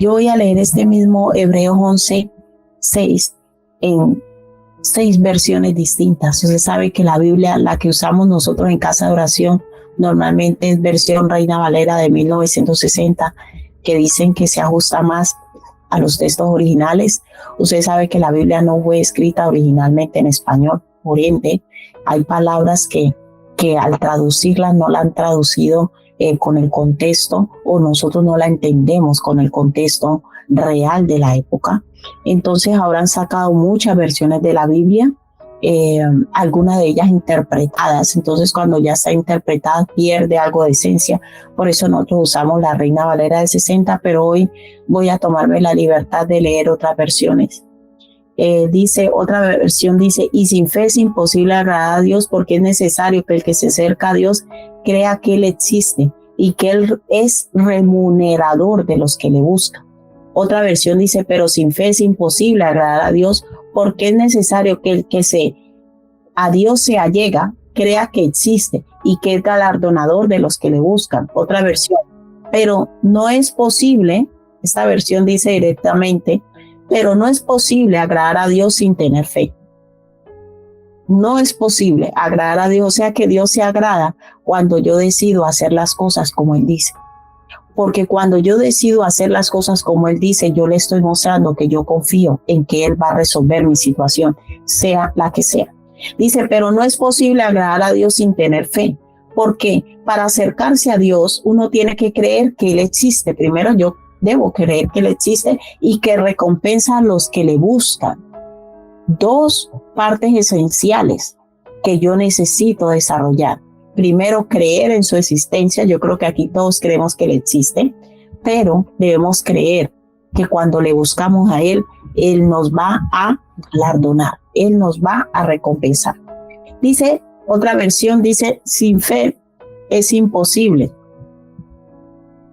Yo voy a leer este mismo Hebreos 11:6 en 6 versiones distintas. Usted sabe que la Biblia, la que usamos nosotros en casa de oración, normalmente es versión Reina Valera de 1960, que dicen que se ajusta más a los textos originales. Usted sabe que la Biblia no fue escrita originalmente en español, por ende, hay palabras que al traducirlas no la han traducido con el contexto, o nosotros no la entendemos con el contexto real de la época. Entonces ahora han sacado muchas versiones de la Biblia, algunas de ellas interpretadas. Entonces cuando ya está interpretada pierde algo de esencia. Por eso nosotros usamos la Reina Valera de 60, pero hoy voy a tomarme la libertad de leer otras versiones. Otra versión dice: y sin fe es imposible agradar a Dios, porque es necesario que el que se acerca a Dios crea que Él existe y que Él es remunerador de los que le buscan. Otra versión dice: pero sin fe es imposible agradar a Dios, porque es necesario que el que a Dios se allega crea que existe y que es galardonador de los que le buscan. Otra versión: pero no es posible, esta versión dice directamente, pero no es posible agradar a Dios sin tener fe. No es posible agradar a Dios, o sea que Dios se agrada cuando yo decido hacer las cosas como Él dice. Porque cuando yo decido hacer las cosas como Él dice, yo le estoy mostrando que yo confío en que Él va a resolver mi situación, sea la que sea. Dice: pero no es posible agradar a Dios sin tener fe. Porque para acercarse a Dios, uno tiene que creer que Él existe. Primero yo debo creer que Él existe y que recompensa a los que le buscan. 2 partes esenciales que yo necesito desarrollar. Primero, creer en su existencia. Yo creo que aquí todos creemos que Él existe, pero debemos creer que cuando le buscamos a Él, Él nos va a galardonar, Él nos va a recompensar. Dice, otra versión dice: sin fe es imposible.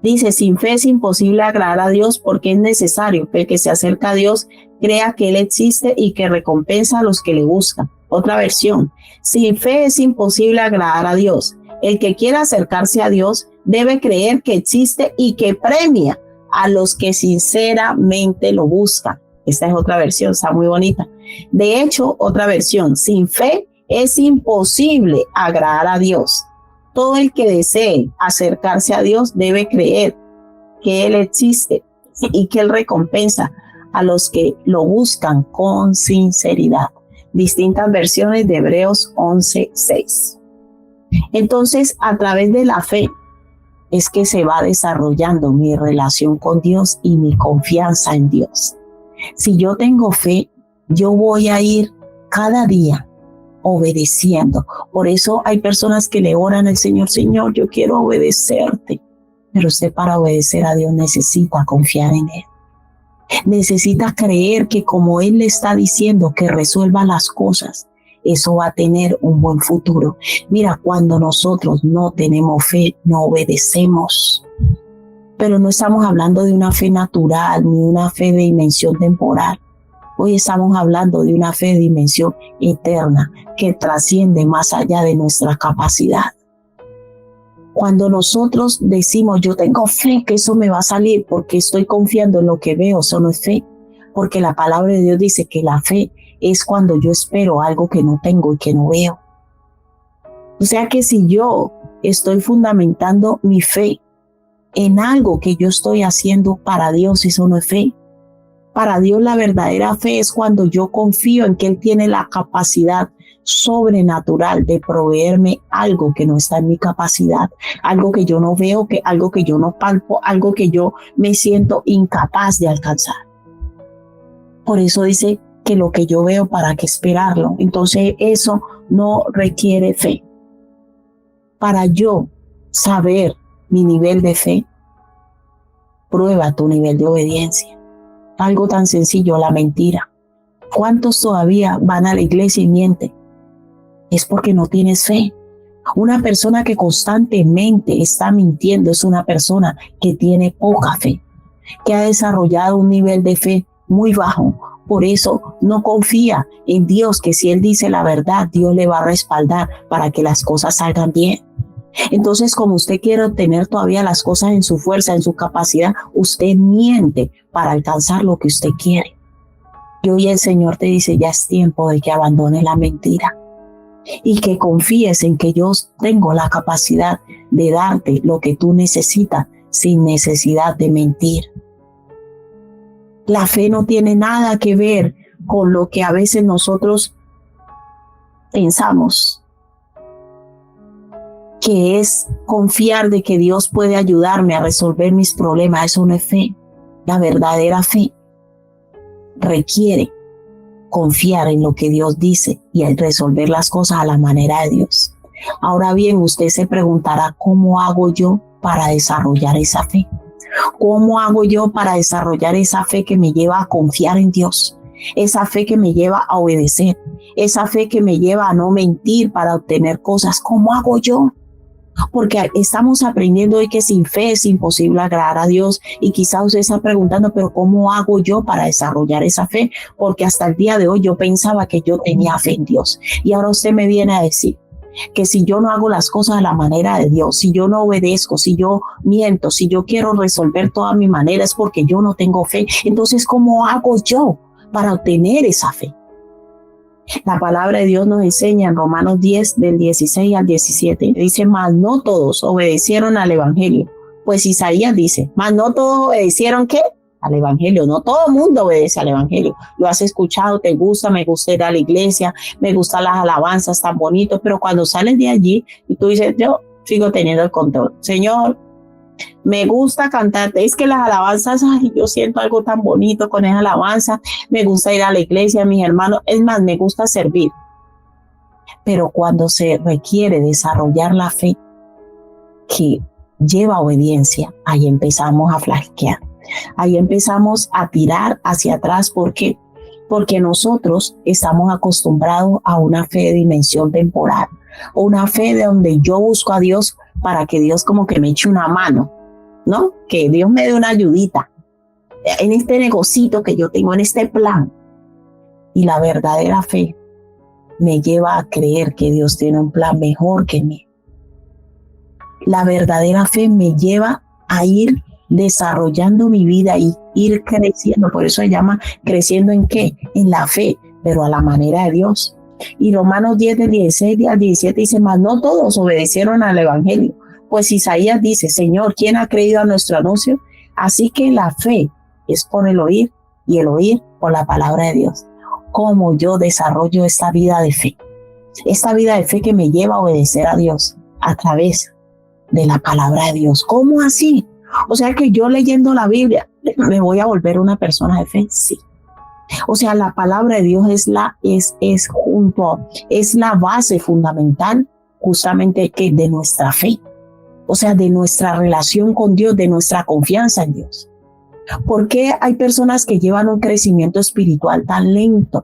Dice: sin fe es imposible agradar a Dios, porque es necesario que el que se acerca a Dios crea que Él existe y que recompensa a los que le buscan. Otra versión: sin fe es imposible agradar a Dios. El que quiera acercarse a Dios debe creer que existe y que premia a los que sinceramente lo buscan. Esta es otra versión, está muy bonita. De hecho, otra versión: sin fe es imposible agradar a Dios. Todo el que desee acercarse a Dios debe creer que Él existe y que Él recompensa a los que lo buscan con sinceridad. Distintas versiones de Hebreos 11:6. Entonces, a través de la fe es que se va desarrollando mi relación con Dios y mi confianza en Dios. Si yo tengo fe, yo voy a ir cada día obedeciendo. Por eso hay personas que le oran al Señor: Señor, yo quiero obedecerte. Pero usted, para obedecer a Dios, necesita confiar en Él. Necesita creer que como Él le está diciendo que resuelva las cosas, eso va a tener un buen futuro. Mira, cuando nosotros no tenemos fe, no obedecemos. Pero no estamos hablando de una fe natural ni una fe de dimensión temporal. Hoy estamos hablando de una fe de dimensión eterna que trasciende más allá de nuestra capacidad. Cuando nosotros decimos: yo tengo fe que eso me va a salir porque estoy confiando en lo que veo, eso no es fe. Porque la palabra de Dios dice que la fe es cuando yo espero algo que no tengo y que no veo. O sea que si yo estoy fundamentando mi fe en algo que yo estoy haciendo para Dios, eso no es fe. Para Dios la verdadera fe es cuando yo confío en que Él tiene la capacidad sobrenatural de proveerme algo que no está en mi capacidad, algo que yo no veo, algo que yo no palpo, algo que yo me siento incapaz de alcanzar. Por eso dice que lo que yo veo, ¿para qué esperarlo? Entonces eso no requiere fe. Para yo saber mi nivel de fe, prueba tu nivel de obediencia. Algo tan sencillo, la mentira. ¿Cuántos todavía van a la iglesia y mienten? Es porque no tienes fe. Una persona que constantemente está mintiendo es una persona que tiene poca fe, que ha desarrollado un nivel de fe muy bajo. Por eso no confía en Dios, que si Él dice la verdad, Dios le va a respaldar para que las cosas salgan bien. Entonces, como usted quiere obtener todavía las cosas en su fuerza, en su capacidad, usted miente para alcanzar lo que usted quiere. Y hoy el Señor te dice, ya es tiempo de que abandones la mentira y que confíes en que yo tengo la capacidad de darte lo que tú necesitas sin necesidad de mentir. La fe no tiene nada que ver con lo que a veces nosotros pensamos, que es confiar de que Dios puede ayudarme a resolver mis problemas. Eso no es fe. La verdadera fe requiere confiar en lo que Dios dice y resolver las cosas a la manera de Dios. Ahora bien, usted se preguntará, ¿cómo hago yo para desarrollar esa fe? ¿Cómo hago yo para desarrollar esa fe que me lleva a confiar en Dios? Esa fe que me lleva a obedecer, esa fe que me lleva a no mentir para obtener cosas. ¿Cómo hago yo? Porque estamos aprendiendo hoy que sin fe es imposible agradar a Dios, y quizás usted está preguntando, pero ¿cómo hago yo para desarrollar esa fe? Porque hasta el día de hoy yo pensaba que yo tenía fe en Dios, y ahora usted me viene a decir que si yo no hago las cosas a la manera de Dios, si yo no obedezco, si yo miento, si yo quiero resolver toda mi manera, es porque yo no tengo fe. Entonces, ¿cómo hago yo para obtener esa fe? La palabra de Dios nos enseña en Romanos 10, del 16 al 17. Dice, mas no todos obedecieron al evangelio. Pues Isaías dice, mas no todos obedecieron, ¿qué? Al evangelio. No todo el mundo obedece al evangelio. Lo has escuchado, te gusta, me gusta ir a la iglesia, me gustan las alabanzas tan bonitos, pero cuando sales de allí y tú dices, yo sigo teniendo el control. Señor, me gusta cantar, es que las alabanzas, ay, yo siento algo tan bonito con esa alabanza, me gusta ir a la iglesia, mis hermanos, es más, me gusta servir. Pero cuando se requiere desarrollar la fe que lleva obediencia, ahí empezamos a flaquear, ahí empezamos a tirar hacia atrás. ¿Por qué? Porque nosotros estamos acostumbrados a una fe de dimensión temporal, o una fe de donde yo busco a Dios para que Dios como que me eche una mano, ¿no? Que Dios me dé una ayudita en este negocito que yo tengo, en este plan. Y la verdadera fe me lleva a creer que Dios tiene un plan mejor que mí. La verdadera fe me lleva a ir desarrollando mi vida y ir creciendo. Por eso se llama creciendo ¿en qué? En la fe, pero a la manera de Dios. Y Romanos 10, del 16 al 17 dice, mas no todos obedecieron al evangelio. Pues Isaías dice, Señor, ¿quién ha creído a nuestro anuncio? Así que la fe es por el oír, y el oír por la palabra de Dios. ¿Cómo yo desarrollo esta vida de fe? Esta vida de fe que me lleva a obedecer a Dios a través de la palabra de Dios. ¿Cómo así? O sea que yo leyendo la Biblia me voy a volver una persona de fe. Sí. O sea, la palabra de Dios es la base fundamental justamente que de nuestra fe. O sea, de nuestra relación con Dios, de nuestra confianza en Dios. ¿Por qué hay personas que llevan un crecimiento espiritual tan lento?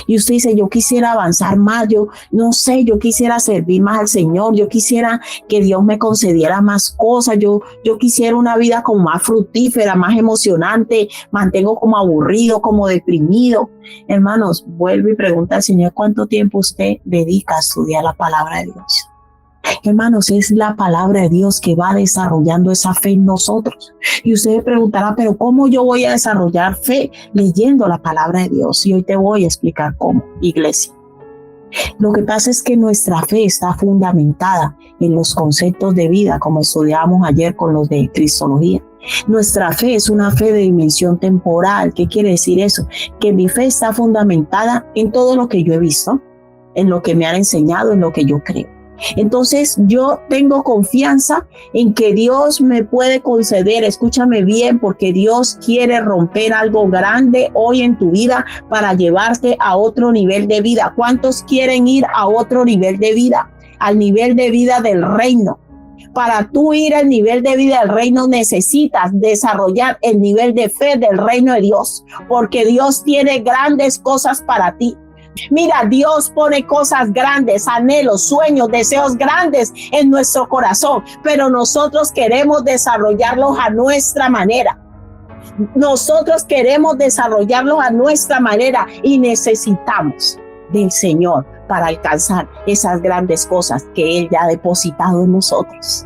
Y usted dice, yo quisiera avanzar más, yo no sé, yo quisiera servir más al Señor, yo quisiera que Dios me concediera más cosas, yo quisiera una vida como más fructífera, más emocionante, mantengo como aburrido, como deprimido. Hermanos, vuelvo y pregunta al Señor, ¿cuánto tiempo usted dedica a estudiar la palabra de Dios? Hermanos, es la palabra de Dios que va desarrollando esa fe en nosotros. Y usted me preguntará, pero ¿cómo yo voy a desarrollar fe? Leyendo la palabra de Dios. Y hoy te voy a explicar cómo, iglesia. Lo que pasa es que nuestra fe está fundamentada en los conceptos de vida, como estudiábamos ayer con los de Cristología. Nuestra fe es una fe de dimensión temporal. ¿Qué quiere decir eso? Que mi fe está fundamentada en todo lo que yo he visto, en lo que me han enseñado, en lo que yo creo. Entonces yo tengo confianza en que Dios me puede conceder, escúchame bien, porque Dios quiere romper algo grande hoy en tu vida para llevarte a otro nivel de vida. ¿Cuántos quieren ir a otro nivel de vida? Al nivel de vida del reino. Para tú ir al nivel de vida del reino necesitas desarrollar el nivel de fe del reino de Dios, porque Dios tiene grandes cosas para ti. Mira, Dios pone cosas grandes, anhelos, sueños, deseos grandes en nuestro corazón, pero nosotros queremos desarrollarlos a nuestra manera. Nosotros queremos desarrollarlos a nuestra manera y necesitamos del Señor para alcanzar esas grandes cosas que Él ya ha depositado en nosotros.